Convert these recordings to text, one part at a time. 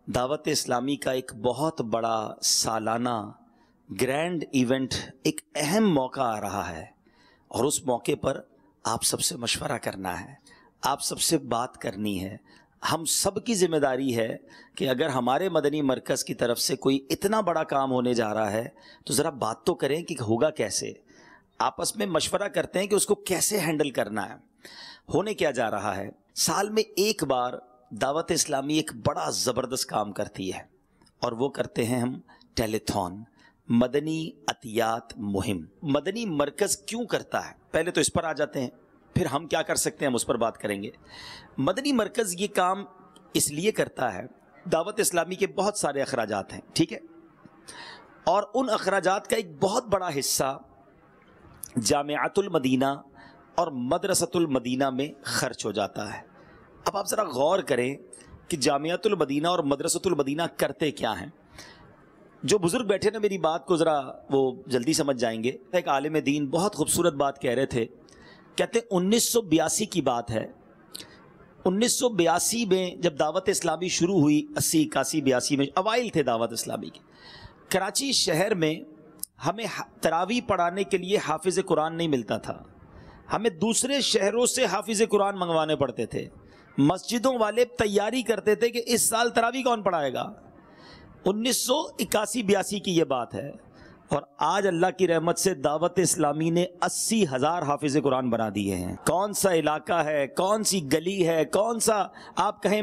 دعوت اسلامی کا ایک بہت بڑا سالانہ گرینڈ ایونٹ، ایک اہم موقع آ رہا ہے، اور اس موقع پر آپ سب سے مشورہ کرنا ہے، آپ سب سے بات کرنی ہے۔ ہم سب کی ذمہ داری ہے کہ اگر ہمارے مدنی مرکز کی طرف سے کوئی اتنا بڑا کام ہونے جا رہا ہے تو ذرا بات تو کریں کہ ہوگا کیسے۔ آپس میں مشورہ کرتے ہیں کہ اس کو کیسے ہینڈل کرنا ہے۔ ہونے کیا جا رہا ہے، سال میں ایک بار دعوت اسلامی ایک بڑا زبردست کام کرتی ہے، اور وہ کرتے ہیں ہم ٹیلیتھون، مدنی عطیات مہم۔ مدنی مرکز کیوں کرتا ہے، پہلے تو اس پر آ جاتے ہیں، پھر ہم کیا کر سکتے ہیں ہم اس پر بات کریں گے۔ مدنی مرکز یہ کام اس لیے کرتا ہے، دعوت اسلامی کے بہت سارے اخراجات ہیں، ٹھیک ہے، اور ان اخراجات کا ایک بہت بڑا حصہ جامعۃ المدینہ اور مدرسۃ المدینہ میں خرچ ہو جاتا ہے۔ اب آپ ذرا غور کریں کہ جامعۃ المدینہ اور مدرسۃ المدینہ کرتے کیا ہیں۔ جو بزرگ بیٹھے نا میری بات کو ذرا وہ جلدی سمجھ جائیں گے۔ ایک عالم دین بہت خوبصورت بات کہہ رہے تھے، کہتے 1982 کی بات ہے۔ 1982 میں جب دعوت اسلامی شروع ہوئی، 80 81 82 میں اوائل تھے دعوت اسلامی کے، کراچی شہر میں ہمیں تراویح پڑھانے کے لیے حافظ قرآن نہیں ملتا تھا، ہمیں دوسرے شہروں سے حافظ قرآن منگوانے پڑتے تھے۔ مسجدوں والے تیاری کرتے تھے کہ اس سال تراویح کون پڑھائے گا۔ 1981 82 کی یہ بات ہے، اور آج اللہ کی رحمت سے دعوت اسلامی نے 80,000 حافظ قرآن بنا دیے ہیں۔ کون سا علاقہ ہے، کون سی گلی ہے، کون سا آپ کہیں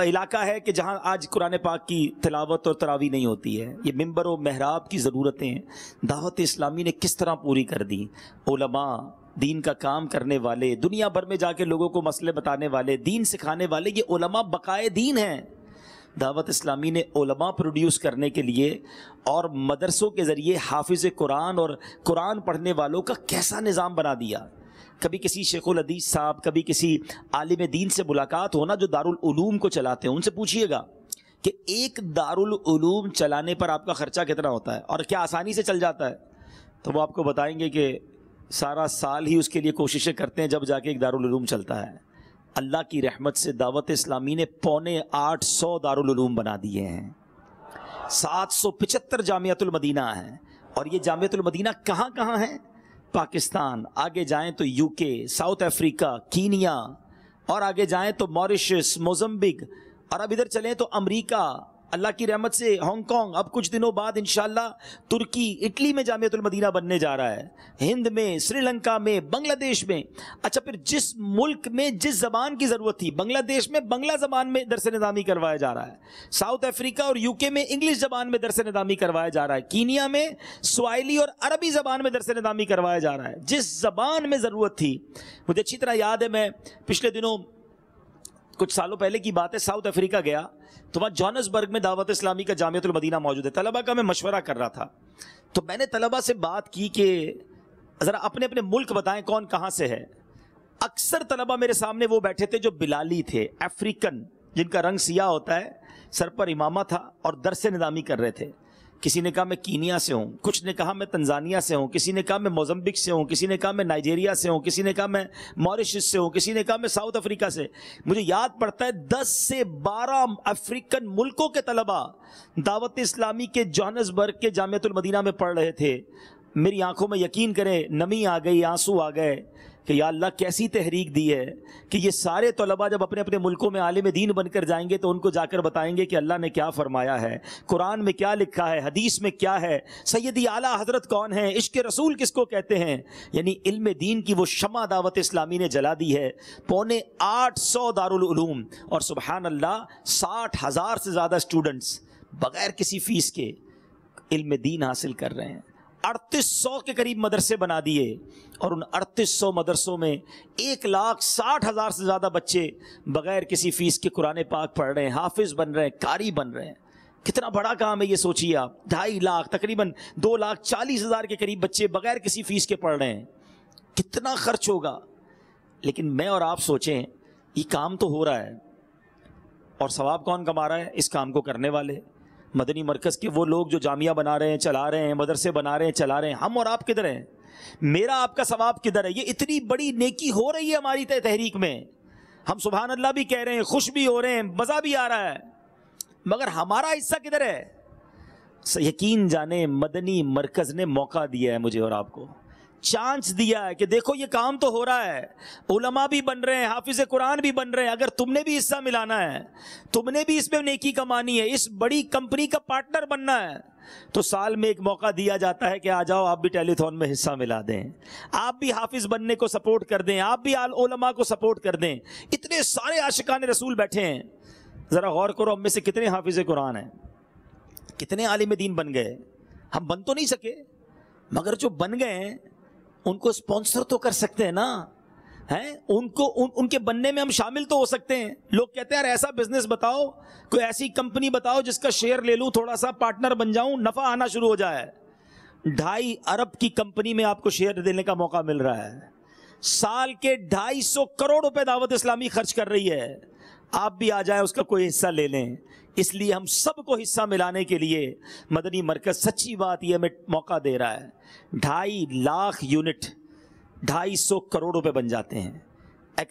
علاقہ ہے کہ جہاں آج قرآن پاک کی تلاوت اور تراویح نہیں ہوتی ہے۔ یہ ممبر و محراب کی ضرورتیں دعوت اسلامی نے کس طرح پوری کر دی۔ علماء، دین کا کام کرنے والے، دنیا بھر میں جا کے لوگوں کو مسئلے بتانے والے، دین سکھانے والے، یہ علماء بقائے دین ہیں۔ دعوت اسلامی نے علماء پروڈیوس کرنے کے لیے اور مدرسوں کے ذریعے حافظ قرآن اور قرآن پڑھنے والوں کا کیسا نظام بنا دیا۔ کبھی کسی شیخ الحدیث صاحب، کبھی کسی عالم دین سے ملاقات ہونا جو دارالعلوم کو چلاتے ہیں، ان سے پوچھئے گا کہ ایک دارالعلوم چلانے پر آپ کا خرچہ کتنا ہوتا ہے اور کیا آسانی سے چل جاتا ہے، تو وہ آپ کو بتائیں گے کہ سارا سال ہی اس کے لیے کوششیں کرتے ہیں جب جا کے ایک دارالعلوم چلتا ہے۔ اللہ کی رحمت سے دعوت اسلامی نے 850 دارالعلوم بنا دیے ہیں، 775 جامعۃ المدینہ ہیں، اور یہ جامعۃ المدینہ کہاں کہاں ہیں؟ پاکستان، آگے جائیں تو UK، ساؤتھ افریقہ، کینیا، اور آگے جائیں تو موریشس، موزمبک، اور اب ادھر چلیں تو امریکہ، اللہ کی رحمت سے ہانگ کانگ، اب کچھ دنوں بعد انشاءاللہ ترکی، اٹلی میں جامعۃ المدینہ بننے جا رہا ہے، ہند میں، سری لنکا میں، بنگلہ دیش میں۔ اچھا، پھر جس ملک میں جس زبان کی ضرورت تھی، بنگلہ دیش میں بنگلہ زبان میں درس نظامی کروایا جا رہا ہے، ساؤتھ افریقہ اور UK میں انگلش زبان میں درس نظامی کروایا جا رہا ہے، کینیا میں سواحلی اور عربی زبان میں درس نظامی کروایا جا رہا ہے۔ جس زبان میں ضرورت تھی، مجھے اچھی طرح یاد ہے، میں پچھلے دنوں کچھ سالوں پہلے کی بات ہے، ساؤتھ افریقہ گیا تو وہاں جوہانسبرگ میں دعوت اسلامی کا جامعۃ المدینہ موجود ہے۔ طلبہ کا میں مشورہ کر رہا تھا، تو میں نے طلبہ سے بات کی کہ ذرا اپنے اپنے ملک بتائیں کون کہاں سے ہے۔ اکثر طلبہ میرے سامنے وہ بیٹھے تھے جو بلالی تھے، افریقن، جن کا رنگ سیاہ ہوتا ہے، سر پر امامہ تھا، اور درس نظامی کر رہے تھے۔ کسی نے کہا میں کینیا سے ہوں، کچھ نے کہا میں تنزانیہ سے ہوں، کسی نے کہا میں موزمبک سے ہوں، کسی نے کہا میں نائجیریا سے ہوں، کسی نے کہا میں موریشس سے ہوں، کسی نے کہا میں ساؤتھ افریقہ سے۔ مجھے یاد پڑتا ہے 10 سے 12 افریقن ملکوں کے طلبہ دعوت اسلامی کے جوہانسبرگ کے جامعۃ المدینہ میں پڑھ رہے تھے۔ میری آنکھوں میں یقین کریں نمی آ گئی، آنسو آ گئے کہ یا اللہ کیسی تحریک دی ہے کہ یہ سارے طلباء جب اپنے اپنے ملکوں میں عالم دین بن کر جائیں گے تو ان کو جا کر بتائیں گے کہ اللہ نے کیا فرمایا ہے، قرآن میں کیا لکھا ہے، حدیث میں کیا ہے، سیدی اعلیٰ حضرت کون ہیں، عشق رسول کس کو کہتے ہیں۔ یعنی علم دین کی وہ شمع دعوت اسلامی نے جلا دی ہے۔ 850 دارالعلوم، اور سبحان اللہ 60,000 سے زیادہ اسٹوڈنٹس بغیر کسی فیس کے علم دین حاصل کر رہے ہیں۔ 3800 کے قریب مدرسے بنا دیے، اور ان 3800 مدرسوں میں 1,60,000 سے زیادہ بچے بغیر کسی فیس کے قرآن پاک پڑھ رہے ہیں، حافظ بن رہے ہیں، قاری بن رہے ہیں۔ کتنا بڑا کام ہے یہ سوچیے آپ۔ 2.5 لاکھ، تقریباً 2,40,000 کے قریب بچے بغیر کسی فیس کے پڑھ رہے ہیں، کتنا خرچ ہوگا۔ لیکن میں اور آپ سوچیں، یہ کام تو ہو رہا ہے، اور ثواب کون کما رہا ہے؟ اس کام کو کرنے والے مدنی مرکز کے وہ لوگ جو جامعہ بنا رہے ہیں، چلا رہے ہیں، مدرسے بنا رہے ہیں، چلا رہے ہیں۔ ہم اور آپ کدھر ہیں؟ میرا آپ کا ثواب کدھر ہے؟ یہ اتنی بڑی نیکی ہو رہی ہے ہماری تحریک میں، ہم سبحان اللہ بھی کہہ رہے ہیں، خوش بھی ہو رہے ہیں، مزہ بھی آ رہا ہے۔ مگر ہمارا حصہ کدھر ہے؟ یقین جانے مدنی مرکز نے موقع دیا ہے مجھے اور آپ کو، چانس دیا ہے کہ دیکھو یہ کام تو ہو رہا ہے، علماء بھی بن رہے ہیں، حافظ قرآن بھی بن رہے ہیں، اگر تم نے بھی حصہ ملانا ہے، تم نے بھی اس میں نیکی کمانی ہے، اس بڑی کمپنی کا پارٹنر بننا ہے، تو سال میں ایک موقع دیا جاتا ہے کہ آ جاؤ آپ بھی ٹیلی تھون میں حصہ ملا دیں، آپ بھی حافظ بننے کو سپورٹ کر دیں، آپ بھی علماء کو سپورٹ کر دیں۔ اتنے سارے عاشقان رسول بیٹھے ہیں، ذرا غور کرو ہم میں سے کتنے حافظ قرآن ہیں، کتنے عالم دین بن گئے؟ ہم بن تو نہیں سکے، مگر جو بن گئے ہیں ان کو اسپانسر تو کر سکتے ہیں نا، ہیں ان کے بننے میں ہم شامل تو ہو سکتے ہیں۔ لوگ کہتے ہیں یار ایسا بزنس بتاؤ، کوئی ایسی کمپنی بتاؤ جس کا شیئر لے لوں، تھوڑا سا پارٹنر بن جاؤں، نفع آنا شروع ہو جائے۔ 2.5 ارب کی کمپنی میں آپ کو شیئر دینے کا موقع مل رہا ہے، سال کے 250 کروڑ روپے دعوت اسلامی خرچ کر رہی ہے، آپ بھی آ جائیں اس کا کوئی حصہ لے لیں۔ اس لیے ہم سب کو حصہ ملانے کے لیے مدنی مرکز سچی بات یہ ہمیں موقع دے رہا ہے۔ 2.5 لاکھ یونٹ 250 کروڑ روپے بن جاتے ہیں۔ اے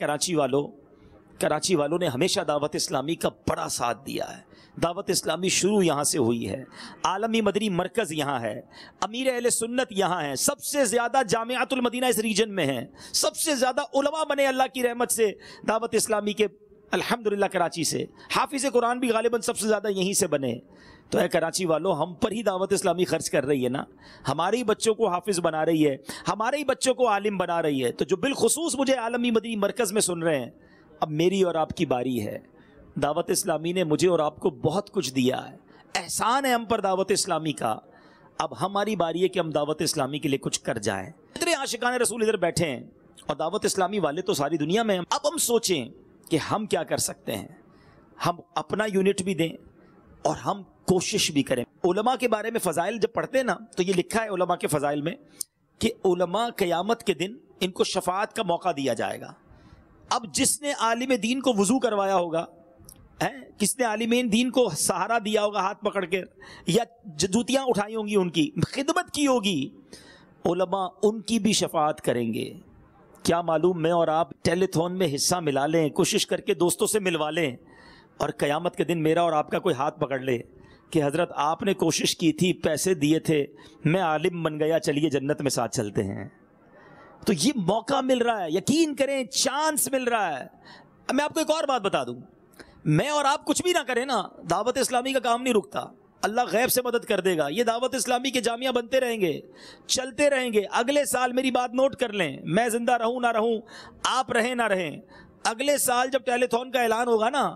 کراچی والوں نے ہمیشہ دعوت اسلامی کا بڑا ساتھ دیا ہے، دعوت اسلامی شروع یہاں سے ہوئی ہے، عالمی مدنی مرکز یہاں ہے، امیر اہل سنت یہاں ہے، سب سے زیادہ جامعۃ المدینہ اس ریجن میں ہیں، سب سے زیادہ علماء بنے اللہ کی رحمت سے دعوت اسلامی کے، الحمدللہ کراچی سے، حافظ قرآن بھی غالباً سب سے زیادہ یہیں سے بنے۔ تو اے کراچی والوں، ہم پر ہی دعوت اسلامی خرچ کر رہی ہے نا، ہمارے ہی بچوں کو حافظ بنا رہی ہے، ہمارے ہی بچوں کو عالم بنا رہی ہے۔ تو جو بالخصوص مجھے عالمی مدنی مرکز میں سن رہے ہیں، اب میری اور آپ کی باری ہے۔ دعوت اسلامی نے مجھے اور آپ کو بہت کچھ دیا ہے، احسان ہے ہم پر دعوت اسلامی کا، اب ہماری باری ہے کہ ہم دعوت اسلامی کے لیے کچھ کر جائیں۔ اتنے عاشقان رسول ادھر بیٹھے ہیں اور دعوت اسلامی والے تو ساری دنیا میں ہیں، اب ہم سوچیں کہ ہم کیا کر سکتے ہیں، ہم اپنا یونٹ بھی دیں اور ہم کوشش بھی کریں۔ علماء کے بارے میں فضائل جب پڑھتے ہیں نا، تو یہ لکھا ہے علماء کے فضائل میں کہ علماء قیامت کے دن ان کو شفاعت کا موقع دیا جائے گا۔ اب جس نے عالم دین کو وضو کروایا ہوگا، کس نے عالمین دین کو سہارا دیا ہوگا ہاتھ پکڑ کے، یا جوتیاں اٹھائی ہوں گی، ان کی خدمت کی ہوگی، علماء ان کی بھی شفاعت کریں گے۔ کیا معلوم میں اور آپ ٹیلی تھون میں حصہ ملا لیں، کوشش کر کے دوستوں سے ملوا لیں، اور قیامت کے دن میرا اور آپ کا کوئی ہاتھ پکڑ لے کہ حضرت آپ نے کوشش کی تھی، پیسے دیے تھے، میں عالم بن گیا، چلیے جنت میں ساتھ چلتے ہیں۔ تو یہ موقع مل رہا ہے، یقین کریں چانس مل رہا ہے۔ میں آپ کو ایک اور بات بتا دوں، میں اور آپ کچھ بھی نہ کریں نا، دعوت اسلامی کا کام نہیں رکتا، اللہ غیب سے مدد کر دے گا۔ یہ دعوت اسلامی کے جامعہ بنتے رہیں گے، چلتے رہیں گے۔ اگلے سال میری بات نوٹ کر لیں، میں زندہ رہوں نہ رہوں، آپ رہیں نہ رہیں، اگلے سال جب ٹیلی تھون کا اعلان ہوگا نا،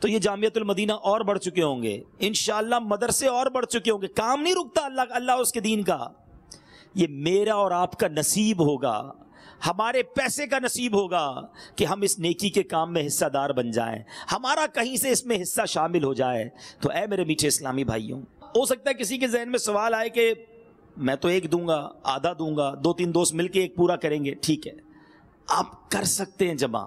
تو یہ جامعۃ المدینہ اور بڑھ چکے ہوں گے، انشاءاللہ مدرسے اور بڑھ چکے ہوں گے۔ کام نہیں رکتا اللہ اس کے دین کا، یہ میرا اور آپ کا نصیب ہوگا، ہمارے پیسے کا نصیب ہوگا کہ ہم اس نیکی کے کام میں حصہ دار بن جائیں، ہمارا کہیں سے اس میں حصہ شامل ہو جائے۔ تو اے میرے میٹھے اسلامی بھائیوں، ہو سکتا ہے کسی کے ذہن میں سوال آئے کہ میں تو ایک دوں گا، آدھا دوں گا، 2-3 دوست مل کے ایک پورا کریں گے۔ ٹھیک ہے، آپ کر سکتے ہیں جمع،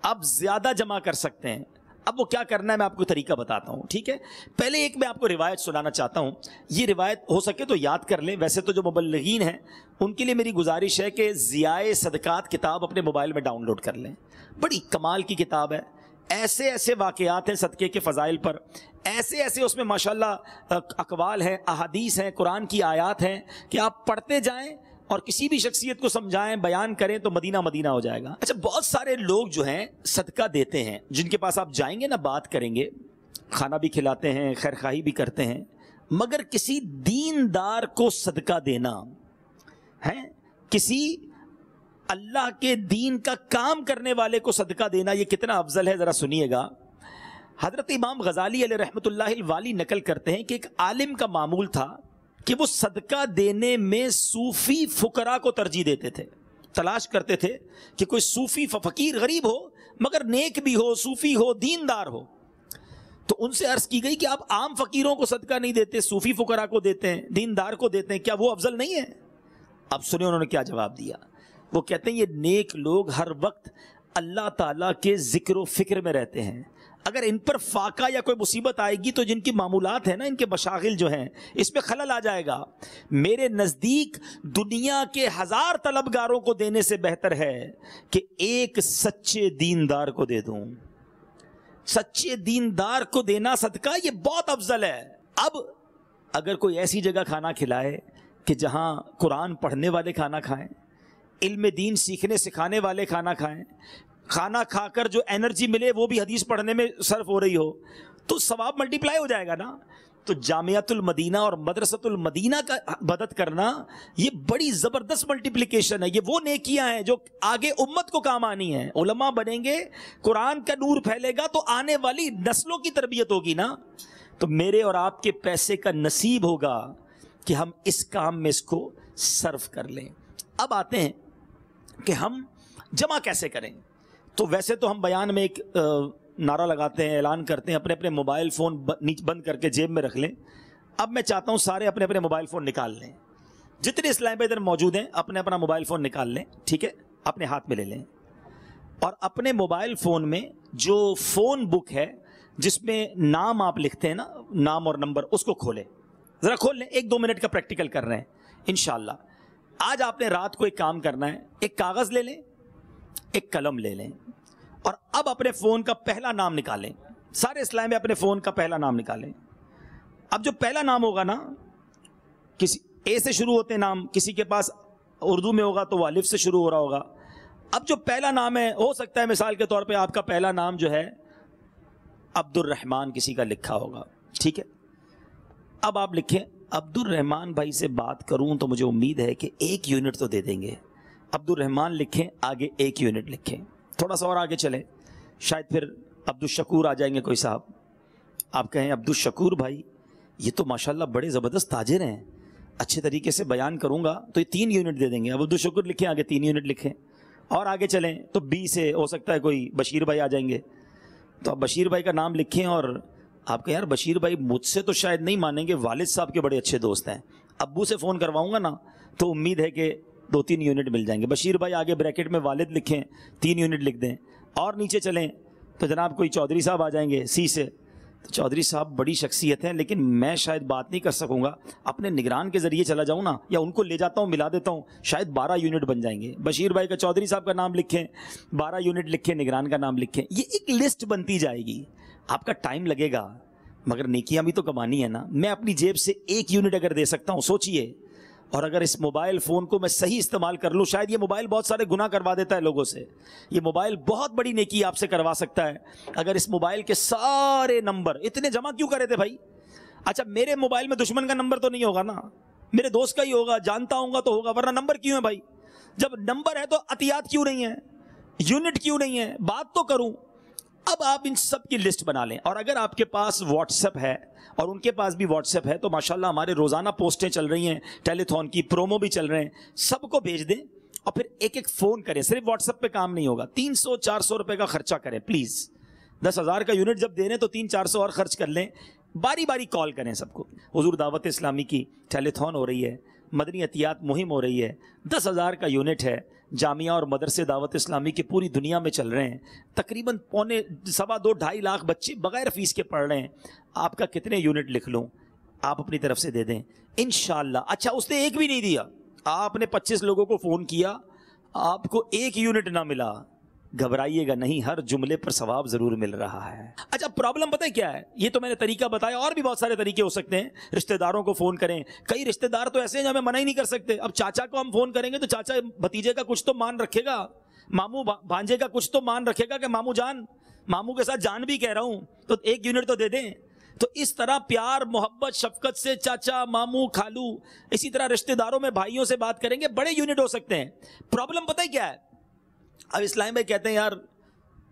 آپ زیادہ جمع کر سکتے ہیں۔ اب وہ کیا کرنا ہے میں آپ کو طریقہ بتاتا ہوں، ٹھیک ہے؟ پہلے ایک میں آپ کو روایت سنانا چاہتا ہوں، یہ روایت ہو سکے تو یاد کر لیں، ویسے تو جو مبلغین ہیں ان کے لیے میری گزارش ہے کہ ضیاء صدقات کتاب اپنے موبائل میں ڈاؤن لوڈ کر لیں، بڑی کمال کی کتاب ہے، ایسے ایسے واقعات ہیں صدقے کے فضائل پر، ایسے ایسے اس میں ماشاءاللہ اقوال ہیں، احادیث ہیں، قرآن کی آیات ہیں کہ آپ پڑھتے جائیں اور کسی بھی شخصیت کو سمجھائیں، بیان کریں تو مدینہ مدینہ ہو جائے گا۔ اچھا، بہت سارے لوگ جو ہیں صدقہ دیتے ہیں، جن کے پاس آپ جائیں گے نا، بات کریں گے، کھانا بھی کھلاتے ہیں، خیر خواہی بھی کرتے ہیں، مگر کسی دیندار کو صدقہ دینا ہے، کسی اللہ کے دین کا کام کرنے والے کو صدقہ دینا، یہ کتنا افضل ہے، ذرا سنیے گا۔ حضرت امام غزالی علیہ رحمۃ اللہ الوالی نقل کرتے ہیں کہ ایک عالم کا معمول تھا کہ وہ صدقہ دینے میں صوفی فقراء کو ترجیح دیتے تھے، تلاش کرتے تھے کہ کوئی صوفی فقیر غریب ہو مگر نیک بھی ہو، صوفی ہو، دیندار ہو۔ تو ان سے عرض کی گئی کہ آپ عام فقیروں کو صدقہ نہیں دیتے، صوفی فقراء کو دیتے ہیں، دیندار کو دیتے ہیں، کیا وہ افضل نہیں ہے؟ اب سنیں انہوں نے کیا جواب دیا۔ وہ کہتے ہیں یہ نیک لوگ ہر وقت اللہ تعالیٰ کے ذکر و فکر میں رہتے ہیں، اگر ان پر فاقہ یا کوئی مصیبت آئے گی تو جن کی معمولات ہیں نا، ان کے مشاغل جو ہیں، اس میں خلل آ جائے گا۔ میرے نزدیک دنیا کے 1000 طلبگاروں کو دینے سے بہتر ہے کہ ایک سچے دیندار کو دے دوں۔ سچے دیندار کو دینا صدقہ یہ بہت افضل ہے. اب اگر کوئی ایسی جگہ کھانا کھلائے کہ جہاں قرآن پڑھنے والے کھانا کھائیں, علم دین سیکھنے سکھانے والے کھانا کھائیں, کھانا کھا کر جو انرجی ملے وہ بھی حدیث پڑھنے میں صرف ہو رہی ہو, تو ثواب ملٹیپلائی ہو جائے گا نا. تو جامعۃ المدینہ اور مدرسۃ المدینہ کا مدد کرنا یہ بڑی زبردست ملٹیپلیکیشن ہے. یہ وہ نیکیاں ہیں جو آگے امت کو کام آنی ہیں. علماء بنیں گے, قرآن کا نور پھیلے گا تو آنے والی نسلوں کی تربیت ہوگی نا. تو میرے اور آپ کے پیسے کا نصیب ہوگا کہ ہم اس کام میں اس کو صرف کر لیں. اب آتے ہیں کہ ہم جمع کیسے کریں. تو ویسے تو ہم بیان میں ایک نعرہ لگاتے ہیں, اعلان کرتے ہیں, اپنے اپنے موبائل فون بند کر کے جیب میں رکھ لیں. اب میں چاہتا ہوں سارے اپنے اپنے موبائل فون نکال لیں. جتنے اسلام ادھر موجود ہیں اپنے اپنا موبائل فون نکال لیں, ٹھیک ہے, اپنے ہاتھ میں لے لیں, اور اپنے موبائل فون میں جو فون بک ہے جس میں نام آپ لکھتے ہیں نا, نام اور نمبر, اس کو کھولیں, ذرا کھول لیں. 1-2 منٹ کا پریکٹیکل کر رہے ہیں انشاءاللہ. آج آپ نے رات کو ایک کام کرنا ہے, ایک کاغذ لے لیں, ایک قلم لے لیں, اور اب اپنے فون کا پہلا نام نکالیں. سارے اسلام میں اپنے فون کا پہلا نام نکالیں. اب جو پہلا نام ہوگا نا, کسی اے سے شروع ہوتے ہیں نام, کسی کے پاس اردو میں ہوگا تو وہ الف سے شروع ہو رہا ہوگا. اب جو پہلا نام ہے, ہو سکتا ہے مثال کے طور پہ آپ کا پہلا نام جو ہے عبد الرحمن کسی کا لکھا ہوگا, ٹھیک ہے. اب آپ لکھیں عبد الرحمن بھائی سے بات کروں تو مجھے امید ہے کہ 1 یونٹ تو دے دیں گے. عبد الرحمن لکھیں, آگے 1 یونٹ لکھیں, تھوڑا سا اور آگے چلیں, شاید پھر عبد الشکور آ جائیں گے کوئی صاحب. آپ کہیں عبد الشکور بھائی یہ تو ماشاءاللہ بڑے زبردست تاجر ہیں, اچھے طریقے سے بیان کروں گا تو یہ 3 یونٹ دے دیں گے. عبد الشکور لکھیں, آگے 3 یونٹ لکھیں, اور آگے چلیں تو بی سے ہو سکتا ہے کوئی بشیر بھائی آ جائیں گے. تو آپ بشیر بھائی کا نام لکھیں, اور آپ کہیں یار بشیر بھائی مجھ سے تو شاید نہیں مانیں گے, والد صاحب کے بڑے اچھے دوست ہیں, ابو سے فون کرواؤں گا نا تو امید ہے کہ 2-3 یونٹ مل جائیں گے. بشیر بھائی آگے بریکٹ میں والد لکھیں, 3 یونٹ لکھ دیں. اور نیچے چلیں تو جناب کوئی چودھری صاحب آ جائیں گے سی سے. تو چودھری صاحب بڑی شخصیت ہیں, لیکن میں شاید بات نہیں کر سکوں گا, اپنے نگران کے ذریعے چلا جاؤں نا, یا ان کو لے جاتا ہوں ملا دیتا ہوں, شاید 12 یونٹ بن جائیں گے. بشیر بھائی کا چودھری صاحب کا نام لکھیں, 12 یونٹ لکھیں, نگران کا نام لکھیں. یہ ایک لسٹ بنتی جائے گی. آپ کا ٹائم لگے گا مگر نیکیاں بھی تو کمانی ہے نا. میں اپنی جیب سے 1 یونٹ اگر دے سکتا ہوں, سوچئے, اور اگر اس موبائل فون کو میں صحیح استعمال کر لوں, شاید یہ موبائل بہت سارے گناہ کروا دیتا ہے لوگوں سے. یہ موبائل بہت بڑی نیکی آپ سے کروا سکتا ہے. اگر اس موبائل کے سارے نمبر, اتنے جمع کیوں کرے تھے بھائی؟ اچھا میرے موبائل میں دشمن کا نمبر تو نہیں ہوگا نا, میرے دوست کا ہی ہوگا, جانتا ہوں گا تو ہوگا, ورنہ نمبر کیوں ہے بھائی؟ جب نمبر ہے تو عطیات کیوں نہیں ہے, یونٹ کیوں نہیں ہے, بات تو کروں. اب آپ ان سب کی لسٹ بنا لیں, اور اگر آپ کے پاس واٹس ایپ ہے اور ان کے پاس بھی واٹس ایپ ہے تو ماشاءاللہ ہمارے روزانہ پوسٹیں چل رہی ہیں, ٹیلی تھون کی پرومو بھی چل رہے ہیں, سب کو بھیج دیں, اور پھر ایک ایک فون کریں. صرف واٹس ایپ پہ کام نہیں ہوگا, 300-400 روپے کا خرچہ کریں پلیز. 10,000 کا یونٹ جب دے رہے ہیں تو 300-400 اور خرچ کر لیں. باری باری کال کریں سب کو. حضور دعوت اسلامی کی ٹیلی تھون ہو رہی ہے, مدنی عطیات مہم ہو رہی ہے, 10,000 کا یونٹ ہے, جامعہ اور مدرسے دعوت اسلامی کی پوری دنیا میں چل رہے ہیں, تقریباً 2.5 لاکھ بچے بغیر فیس کے پڑھ رہے ہیں. آپ کا کتنے یونٹ لکھ لوں, آپ اپنی طرف سے دے دیں انشاءاللہ. اچھا اس نے ایک بھی نہیں دیا, آپ نے 25 لوگوں کو فون کیا, آپ کو 1 یونٹ نہ ملا, گھبرائیے گا نہیں, ہر جملے پر ثواب ضرور مل رہا ہے. اچھا پرابلم پتہ ہے کیا ہے؟ یہ تو میں نے طریقہ بتایا, اور بھی بہت سارے طریقے ہو سکتے ہیں. رشتہ داروں کو فون کریں, کئی رشتہ دار تو ایسے ہیں جو ہمیں منع ہی نہیں کر سکتے. اب چاچا کو ہم فون کریں گے تو چاچا بھتیجے کا کچھ تو مان رکھے گا, ماموں بھانجے کا کچھ تو مان رکھے گا کہ ماموں جان, ماموں کے ساتھ جان بھی کہہ رہا ہوں تو 1 یونٹ تو دے دیں. تو اس طرح پیار محبت شفقت سے چاچا ماموں خالو, اسی طرح رشتہ داروں میں بھائیوں سے بات کریں گے, بڑے یونٹ ہو سکتے ہیں. پرابلم پتہ ہے کیا ہے؟ اب اسلام بھائی کہتے ہیں یار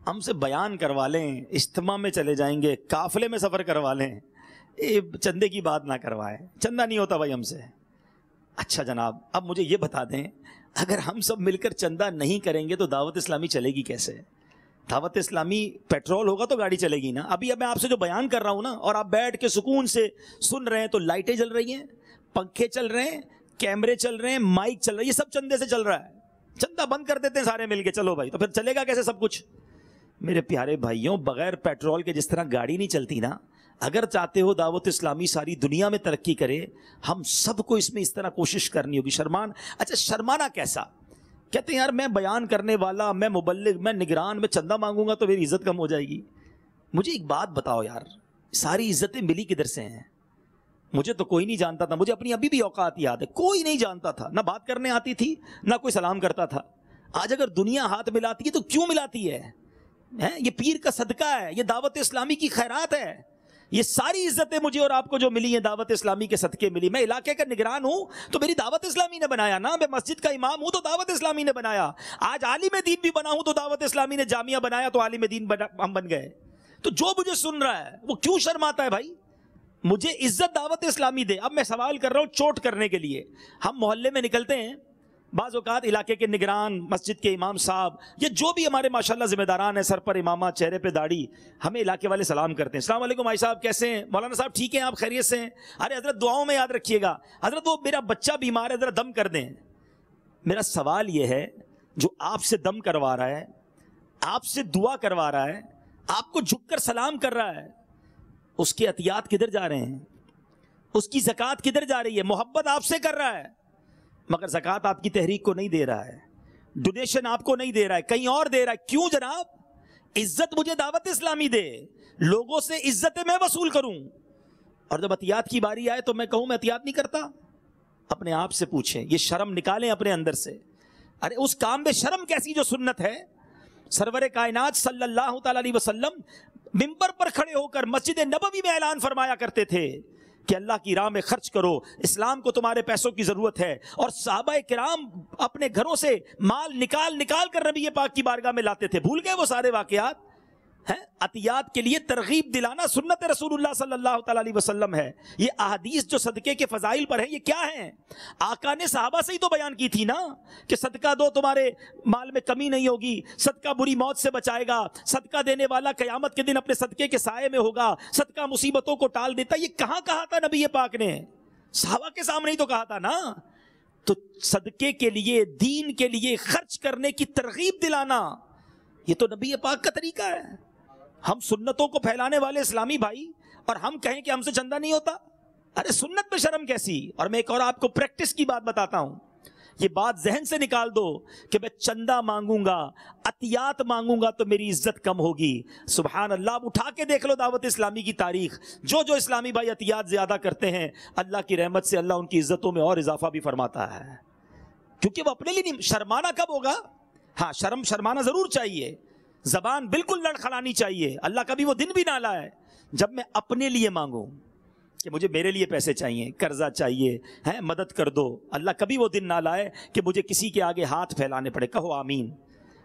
ہم سے بیان کروا لیں, اجتماع میں چلے جائیں گے, قافلے میں سفر کروا لیں, چندے کی بات نہ کروائے, چندہ نہیں ہوتا بھائی ہم سے. اچھا جناب اب مجھے یہ بتا دیں, اگر ہم سب مل کر چندہ نہیں کریں گے تو دعوت اسلامی چلے گی کیسے؟ دعوت اسلامی پیٹرول ہوگا تو گاڑی چلے گی نا. ابھی اب میں آپ سے جو بیان کر رہا ہوں نا, اور آپ بیٹھ کے سکون سے سن رہے ہیں, تو لائٹیں جل رہی ہیں, پنکھے چل رہے ہیں, کیمرے چل رہے ہیں, مائک چل رہا ہے, یہ سب چندے سے چل رہا ہے. چندہ بند کر دیتے ہیں سارے مل کے, چلو بھائی, تو پھر چلے گا کیسے سب کچھ؟ میرے پیارے بھائیوں, بغیر پیٹرول کے جس طرح گاڑی نہیں چلتی نا, اگر چاہتے ہو دعوت اسلامی ساری دنیا میں ترقی کرے, ہم سب کو اس میں اس طرح کوشش کرنی ہوگی. اچھا شرمانا کیسا؟ کہتے ہیں یار میں بیان کرنے والا, میں مبلغ, میں نگران, میں چندہ مانگوں گا تو میری عزت کم ہو جائے گی. مجھے ایک بات بتاؤ یار، ساری عزتیں ملی کدھر سے ہیں؟ مجھے تو کوئی نہیں جانتا تھا، مجھے اپنی ابھی بھی اوقات یاد ہے، کوئی نہیں جانتا تھا، نہ بات کرنے آتی تھی نہ کوئی سلام کرتا تھا۔ آج اگر دنیا ہاتھ ملاتی ہے تو کیوں ملاتی ہے؟ یہ پیر کا صدقہ ہے، یہ دعوت اسلامی کی خیرات ہے۔ یہ ساری عزتیں مجھے اور آپ کو جو ملی ہیں دعوت اسلامی کے صدقے ملی۔ میں علاقے کا نگران ہوں تو میری دعوت اسلامی نے بنایا نا، میں مسجد کا امام ہوں تو دعوت اسلامی نے بنایا، آج عالم دین بھی بنا ہوں تو دعوت اسلامی نے جامعہ بنایا تو عالم دین ہم بن گئے۔ تو جو مجھے سن رہا ہے وہ کیوں شرماتا ہے بھائی؟ مجھے عزت دعوت اسلامی دے۔ اب میں سوال کر رہا ہوں چوٹ کرنے کے لیے۔ ہم محلے میں نکلتے ہیں، بعض اوقات علاقے کے نگران، مسجد کے امام صاحب، یہ جو بھی ہمارے ماشاءاللہ ذمہ داران ہیں، سر پر امامہ، چہرے پہ داڑھی، ہمیں علاقے والے سلام کرتے ہیں، السلام علیکم بھائی صاحب کیسے ہیں؟ مولانا صاحب ٹھیک ہیں، آپ خیریت سے ہیں؟ ارے حضرت دعاؤں میں یاد رکھیے گا، حضرت وہ میرا بچہ بیمار ہے ذرا دم کر دیں۔ میرا سوال یہ ہے، جو آپ سے دم کروا رہا ہے، آپ سے دعا کروا رہا ہے، آپ کو جھک کر سلام کر رہا ہے، اس کے عطیات کدھر جا رہے ہیں؟ اس کی زکوٰۃ کدھر جا رہی ہے؟ محبت آپ سے کر رہا ہے مگر زکوٰۃ آپ کی تحریک کو نہیں دے رہا ہے، ڈونیشن آپ کو نہیں دے رہا ہے، کہیں اور دے رہا ہے۔ کیوں جناب؟ عزت مجھے دعوت اسلامی دے، لوگوں سے عزتیں میں وصول کروں، اور جب عطیات کی باری آئے تو میں کہوں میں عطیات نہیں کرتا؟ اپنے آپ سے پوچھیں، یہ شرم نکالیں اپنے اندر سے۔ ارے اس کام میں شرم کیسی جو سنت ہے؟ سرور کائنات صلی اللہ تعالی علیہ وسلم منبر پر کھڑے ہو کر مسجد نبوی میں اعلان فرمایا کرتے تھے کہ اللہ کی راہ میں خرچ کرو، اسلام کو تمہارے پیسوں کی ضرورت ہے، اور صحابہ کرام اپنے گھروں سے مال نکال نکال کر نبی پاک کی بارگاہ میں لاتے تھے۔ بھول گئے وہ سارے واقعات ہیں؟ عطیات کے لیے ترغیب دلانا سنت رسول اللہ صلی اللہ تعالی علیہ وسلم ہے۔ یہ احادیث جو صدقے کے فضائل پر ہیں یہ کیا ہیں؟ آقا نے صحابہ سے ہی تو بیان کی تھی نا کہ صدقہ دو تمہارے مال میں کمی نہیں ہوگی، صدقہ بری موت سے بچائے گا، صدقہ دینے والا قیامت کے دن اپنے صدقے کے سائے میں ہوگا، صدقہ مصیبتوں کو ٹال دیتا۔ یہ کہاں کہا تھا نبی پاک نے؟ صحابہ کے سامنے ہی تو کہا تھا نا۔ تو صدقے کے لیے، دین کے لیے خرچ کرنے کی ترغیب دلانا یہ تو نبی پاک کا طریقہ ہے۔ ہم سنتوں کو پھیلانے والے اسلامی بھائی، اور ہم کہیں کہ ہم سے چندہ نہیں ہوتا؟ ارے سنت میں شرم کیسی؟ اور میں ایک اور آپ کو پریکٹس کی بات بتاتا ہوں، یہ بات ذہن سے نکال دو کہ میں چندہ مانگوں گا، عطیات مانگوں گا تو میری عزت کم ہوگی۔ سبحان اللہ، اب اٹھا کے دیکھ لو دعوت اسلامی کی تاریخ، جو جو اسلامی بھائی عطیات زیادہ کرتے ہیں اللہ کی رحمت سے اللہ ان کی عزتوں میں اور اضافہ بھی فرماتا ہے، کیونکہ وہ اپنے لیے نہیں۔ شرمانا کب ہوگا؟ ہاں شرمانا ضرور چاہیے، زبان بالکل لڑکھڑانی چاہیے، اللہ کبھی وہ دن بھی نہ لائے جب میں اپنے لیے مانگوں کہ مجھے میرے لیے پیسے چاہیے، قرضہ چاہیے، مدد کر دو۔ اللہ کبھی وہ دن نہ لائے کہ مجھے کسی کے آگے ہاتھ پھیلانے پڑے۔ کہو آمین۔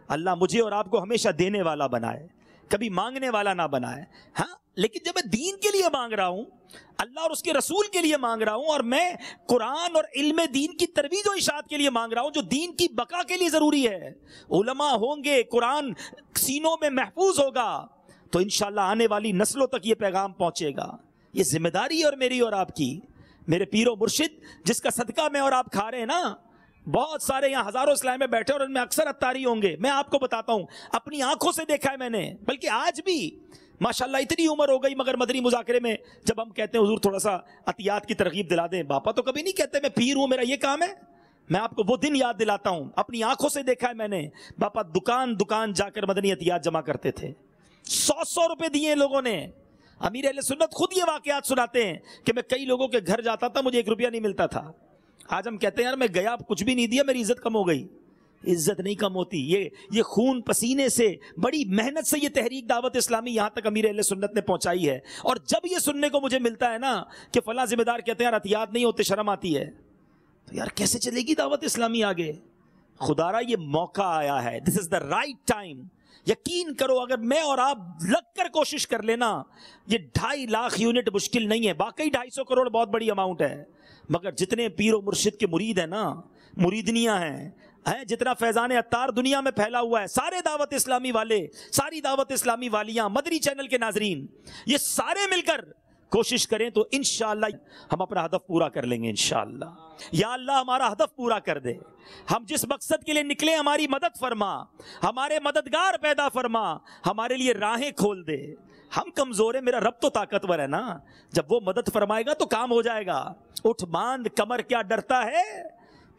اللہ مجھے اور آپ کو ہمیشہ دینے والا بنائے، کبھی مانگنے والا نہ بنائے۔ ہاں لیکن جب میں دین کے لیے مانگ رہا ہوں، اللہ اور اس کے رسول کے لیے مانگ رہا ہوں، اور میں قرآن اور علم دین کی ترویج و اشاعت کے لیے مانگ رہا ہوں جو دین کی بقا کے لیے ضروری ہے، علماء ہوں گے، قرآن سینوں میں محفوظ ہوگا تو انشاءاللہ آنے والی نسلوں تک یہ پیغام پہنچے گا۔ یہ ذمہ داری اور میری اور آپ کی۔ میرے پیر و مرشد جس کا صدقہ میں اور آپ کھا رہے ہیں نا، بہت سارے یہاں ہزاروں اسلام میں بیٹھے اور ان میں اکثر اتاری ہوں گے، میں آپ کو بتاتا ہوں، اپنی آنکھوں سے دیکھا ہے میں نے، بلکہ آج بھی ماشاءاللہ اتنی عمر ہو گئی مگر مدنی مذاکرے میں جب ہم کہتے ہیں حضور تھوڑا سا عطیات کی ترغیب دلا دیں، باپا تو کبھی نہیں کہتے میں پیر ہوں میرا یہ کام ہے۔ میں آپ کو وہ دن یاد دلاتا ہوں، اپنی آنکھوں سے دیکھا ہے میں نے، باپا دکان دکان جا کر مدنی عطیات جمع کرتے تھے، 100 روپے دیے لوگوں نے۔ امیر اہل سنت خود یہ واقعات سناتے ہیں کہ میں کئی لوگوں کے گھر جاتا تھا، مجھے 1 روپیہ نہیں ملتا تھا۔ آج ہم کہتے ہیں یار میں گیا کچھ بھی نہیں دیا، میری عزت کم ہو گئی۔ عزت نہیں کم ہوتی، یہ خون پسینے سے بڑی محنت سے یہ تحریک دعوت اسلامی یہاں تک امیر اہل سنت نے پہنچائی ہے، اور جب یہ سننے کو مجھے ملتا ہے نا کہ فلاں ذمہ دار کہتے ہیں یار عطیات نہیں ہوتے، شرم آتی ہے، تو یار کیسے چلے گی دعوت اسلامی آگے؟ خدارا یہ موقع آیا ہے، دس از دا رائٹ ٹائم۔ یقین کرو اگر میں اور آپ لگ کر کوشش کر لینا، یہ 2.5 لاکھ یونٹ مشکل نہیں ہے، واقعی 250 کروڑ بہت بڑی اماؤنٹ ہے، مگر جتنے پیر و مرشد کے مرید ہیں نا، مریدنیاں ہیں، جتنا فیضان عطار دنیا میں پھیلا ہوا ہے، سارے دعوت اسلامی والے، ساری دعوت اسلامی والیاں، مدنی چینل کے ناظرین، یہ سارے مل کر کوشش کریں تو انشاءاللہ ہم اپنا ہدف پورا کر لیں گے انشاءاللہ۔ یا اللہ ہمارا ہدف پورا کر دے، ہم جس مقصد کے لیے نکلے ہماری مدد فرما، ہمارے مددگار پیدا فرما، ہمارے لیے راہیں کھول دے۔ ہم کمزور ہیں، میرا رب تو طاقتور ہے نا، جب وہ مدد فرمائے گا تو کام ہو جائے گا۔ اٹھ باندھ کمر کیا ڈرتا ہے،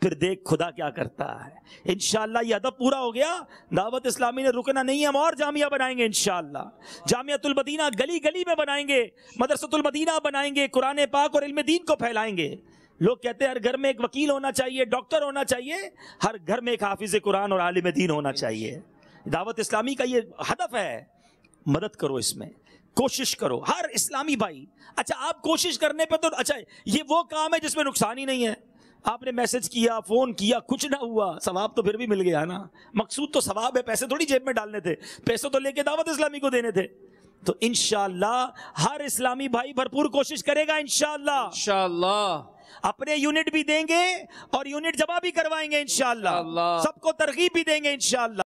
پھر دیکھ خدا کیا کرتا ہے۔ انشاءاللہ یہ ادب پورا ہو گیا، دعوت اسلامی نے رکنا نہیں ہے، ہم اور جامعہ بنائیں گے انشاءاللہ، جامعۃ المدینہ گلی گلی میں بنائیں گے، مدرسۃ المدینہ بنائیں گے، قرآن پاک اور علم دین کو پھیلائیں گے۔ لوگ کہتے ہیں ہر گھر میں ایک وکیل ہونا چاہیے، ڈاکٹر ہونا چاہیے، ہر گھر میں ایک حافظ قرآن اور عالم دین ہونا چاہیے۔ دعوت اسلامی کا یہ ہدف ہے، مدد کرو، اس میں کوشش کرو ہر اسلامی بھائی۔ اچھا آپ کوشش کرنے پہ تو اچھا یہ وہ کام ہے جس میں نقصان ہی نہیں ہے، آپ نے میسج کیا، فون کیا، کچھ نہ ہوا، ثواب تو پھر بھی مل گیا نا، مقصود تو ثواب ہے، پیسے تھوڑی جیب میں ڈالنے تھے، پیسے تو لے کے دعوت اسلامی کو دینے تھے۔ تو انشاءاللہ ہر اسلامی بھائی بھرپور کوشش کرے گا انشاءاللہ، انشاءاللہ اپنے یونٹ بھی دیں گے اور یونٹ جمع بھی کروائیں گے انشاءاللہ، سب کو ترغیب بھی دیں گے انشاءاللہ۔